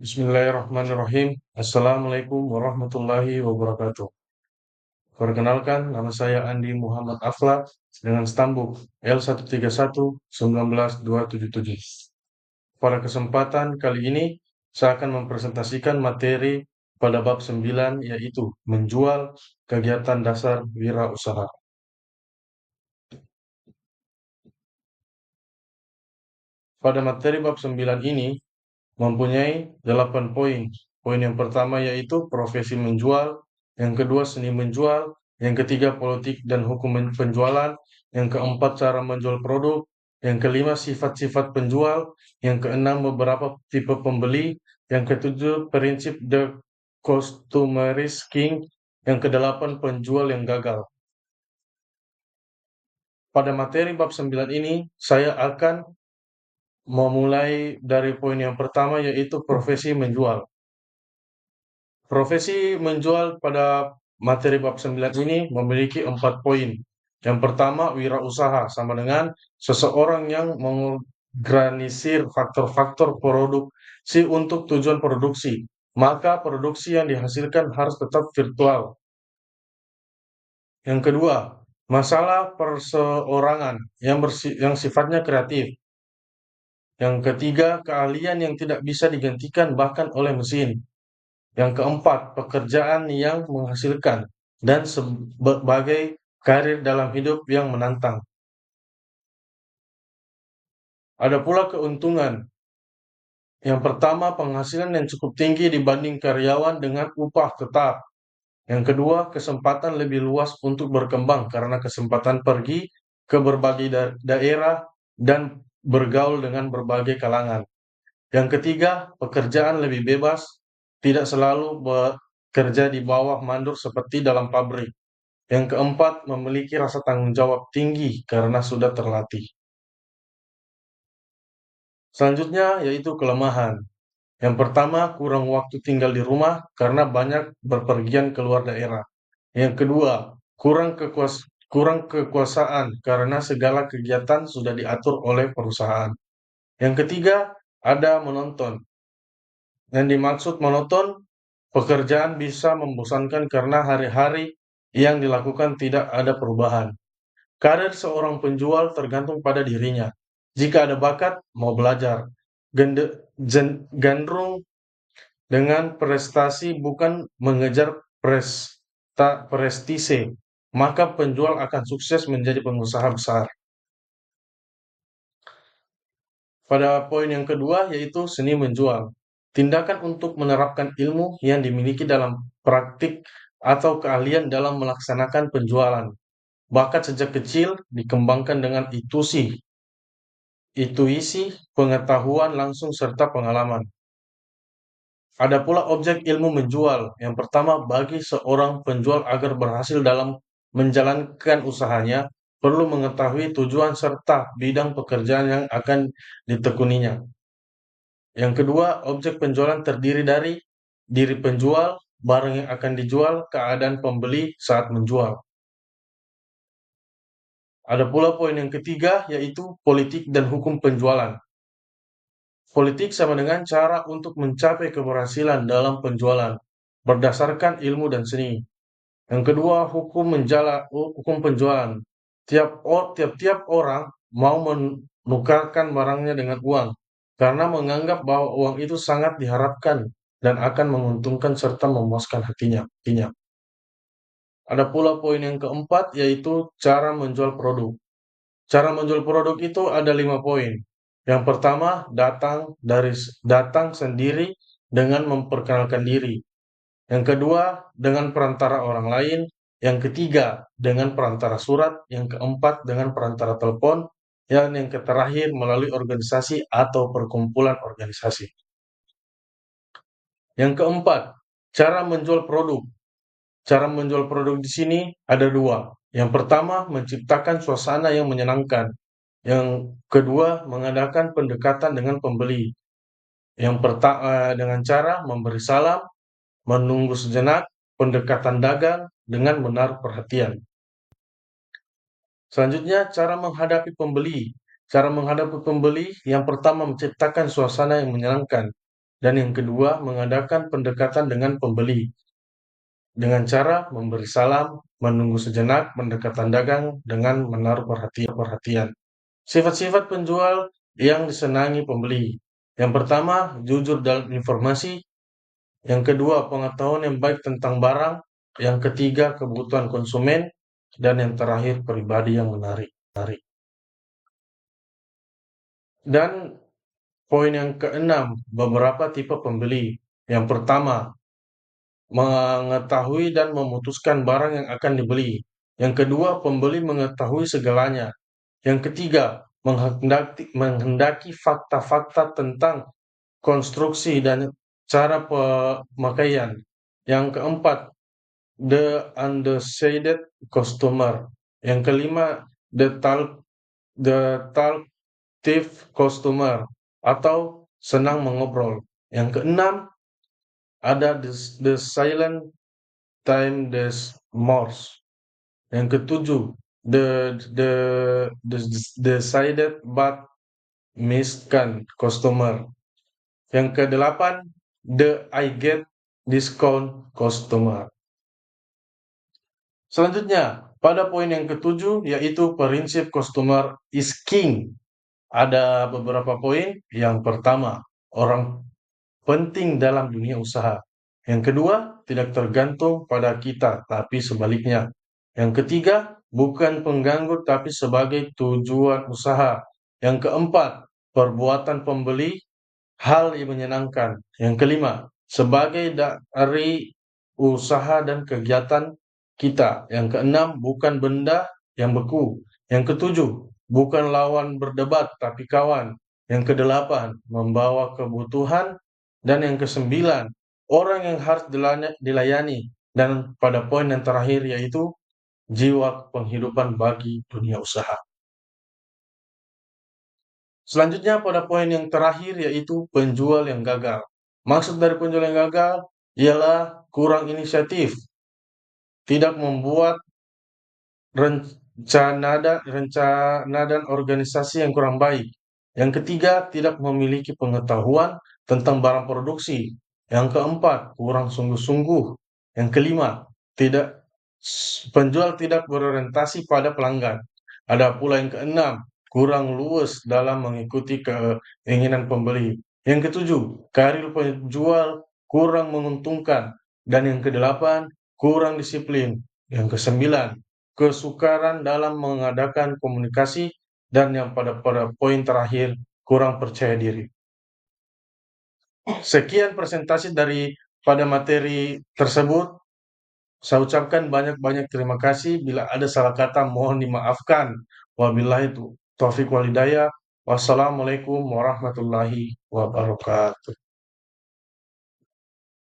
Bismillahirrahmanirrahim. Assalamualaikum warahmatullahi wabarakatuh. Perkenalkan, nama saya Andi Muhammad Afla dengan stambuk L13119277. Pada kesempatan kali ini, saya akan mempresentasikan materi pada bab 9, yaitu menjual kegiatan dasar wirausaha. Pada materi bab 9 ini, mempunyai 8 poin. Poin yang pertama yaitu profesi menjual, yang kedua seni menjual, yang ketiga politik dan hukum penjualan, yang keempat cara menjual produk, yang kelima sifat-sifat penjual, yang keenam beberapa tipe pembeli, yang ketujuh prinsip the customer's king, yang kedelapan penjual yang gagal. Pada materi bab 9 ini, saya akan memulai dari poin yang pertama yaitu profesi menjual. Profesi menjual pada materi bab 9 ini memiliki 4 poin. Yang pertama, wirausaha sama dengan seseorang yang mengorganisir faktor-faktor produksi untuk tujuan produksi. Maka produksi yang dihasilkan harus tetap virtual. Yang kedua, masalah perseorangan yang sifatnya kreatif. Yang ketiga, keahlian yang tidak bisa digantikan bahkan oleh mesin. Yang keempat, pekerjaan yang menghasilkan dan sebagai karir dalam hidup yang menantang. Ada pula keuntungan. Yang pertama, penghasilan yang cukup tinggi dibanding karyawan dengan upah tetap. Yang kedua, kesempatan lebih luas untuk berkembang karena kesempatan pergi ke berbagai daerah dan bergaul dengan berbagai kalangan. Yang ketiga, pekerjaan lebih bebas, tidak selalu bekerja di bawah mandur seperti dalam pabrik. Yang keempat, memiliki rasa tanggung jawab tinggi karena sudah terlatih. Selanjutnya yaitu kelemahan. Yang pertama, kurang waktu tinggal di rumah karena banyak berpergian keluar daerah. Yang kedua, kurang kekuasaan karena segala kegiatan sudah diatur oleh perusahaan. Yang ketiga, ada menonton. Yang dimaksud monoton, pekerjaan bisa membosankan karena hari-hari yang dilakukan tidak ada perubahan. Karir seorang penjual tergantung pada dirinya. Jika ada bakat, mau belajar. Gandrung dengan prestasi bukan mengejar prestise, maka penjual akan sukses menjadi pengusaha besar. Pada poin yang kedua yaitu seni menjual. Tindakan untuk menerapkan ilmu yang dimiliki dalam praktik atau keahlian dalam melaksanakan penjualan. Bakat sejak kecil dikembangkan dengan intuisi, pengetahuan langsung serta pengalaman. Ada pula objek ilmu menjual. Yang pertama, bagi seorang penjual agar berhasil dalam menjalankan usahanya, perlu mengetahui tujuan serta bidang pekerjaan yang akan ditekuninya. Yang kedua, objek penjualan terdiri dari diri penjual, barang yang akan dijual, keadaan pembeli saat menjual. Ada pula poin yang ketiga, yaitu politik dan hukum penjualan. Politik sama dengan cara untuk mencapai keberhasilan dalam penjualan berdasarkan ilmu dan seni. Yang kedua, hukum penjualan. Tiap-tiap orang mau menukarkan barangnya dengan uang karena menganggap bahwa uang itu sangat diharapkan dan akan menguntungkan serta memuaskan hatinya. Ada pula poin yang keempat yaitu cara menjual produk. Cara menjual produk itu ada 5 poin. Yang pertama, datang sendiri dengan memperkenalkan diri. Yang kedua, dengan perantara orang lain. Yang ketiga, dengan perantara surat. Yang keempat, dengan perantara telepon. Dan yang terakhir, melalui organisasi atau perkumpulan organisasi. Yang keempat, cara menjual produk. Cara menjual produk di sini ada 2. Yang pertama, menciptakan suasana yang menyenangkan. Yang kedua, mengadakan pendekatan dengan pembeli. Dengan cara memberi salam, menunggu sejenak, pendekatan dagang dengan menaruh perhatian. Selanjutnya, cara menghadapi pembeli. Cara menghadapi pembeli yang pertama menciptakan suasana yang menyenangkan. Dan yang kedua, mengadakan pendekatan dengan pembeli dengan cara memberi salam, menunggu sejenak, mendekatan dagang dengan menaruh perhatian. Sifat-sifat penjual yang disenangi pembeli. Yang pertama, jujur dalam informasi. Yang kedua, pengetahuan yang baik tentang barang. Yang ketiga, kebutuhan konsumen. Dan yang terakhir, pribadi yang menarik. Dan poin yang keenam, beberapa tipe pembeli. Yang pertama, mengetahui dan memutuskan barang yang akan dibeli. Yang kedua, pembeli mengetahui segalanya. Yang ketiga, menghendaki fakta-fakta tentang konstruksi dan cara pemakaian. Yang keempat, the undecided customer. Yang kelima, the talkative customer atau senang mengobrol. Yang keenam, ada the silent time Morse. Yang ketujuh, the decided but miskan customer. Yang kedelapan, the I get discount customer. Selanjutnya, pada poin yang ketujuh, yaitu prinsip customer is king. Ada beberapa poin. Yang pertama, orang penting dalam dunia usaha. Yang kedua, tidak tergantung pada kita, tapi sebaliknya. Yang ketiga, bukan pengganggu, tapi sebagai tujuan usaha. Yang keempat, perbuatan pembeli hal yang menyenangkan. Yang kelima, sebagai dari usaha dan kegiatan kita. Yang keenam, bukan benda yang beku. Yang ketujuh, bukan lawan berdebat, tapi kawan. Yang kedelapan, membawa kebutuhan. Dan yang kesembilan, orang yang harus dilayani. Dan pada poin yang terakhir yaitu jiwa penghidupan bagi dunia usaha. Selanjutnya pada poin yang terakhir yaitu penjual yang gagal. Maksud dari penjual yang gagal ialah kurang inisiatif, tidak membuat rencana dan organisasi yang kurang baik. Yang ketiga, tidak memiliki pengetahuan tentang barang produksi. Yang keempat, kurang sungguh-sungguh. Yang kelima, tidak penjual tidak berorientasi pada pelanggan. Ada pula yang keenam, kurang luwes dalam mengikuti keinginan pembeli. Yang ketujuh, karir penjual kurang menguntungkan. Dan yang kedelapan, kurang disiplin. Yang kesembilan, kesukaran dalam mengadakan komunikasi. Dan yang pada poin terakhir, kurang percaya diri. Sekian presentasi pada materi tersebut. Saya ucapkan banyak-banyak terima kasih. Bila ada salah kata, mohon dimaafkan. Wabillahi taufiq walhidayah. Wassalamualaikum warahmatullahi wabarakatuh.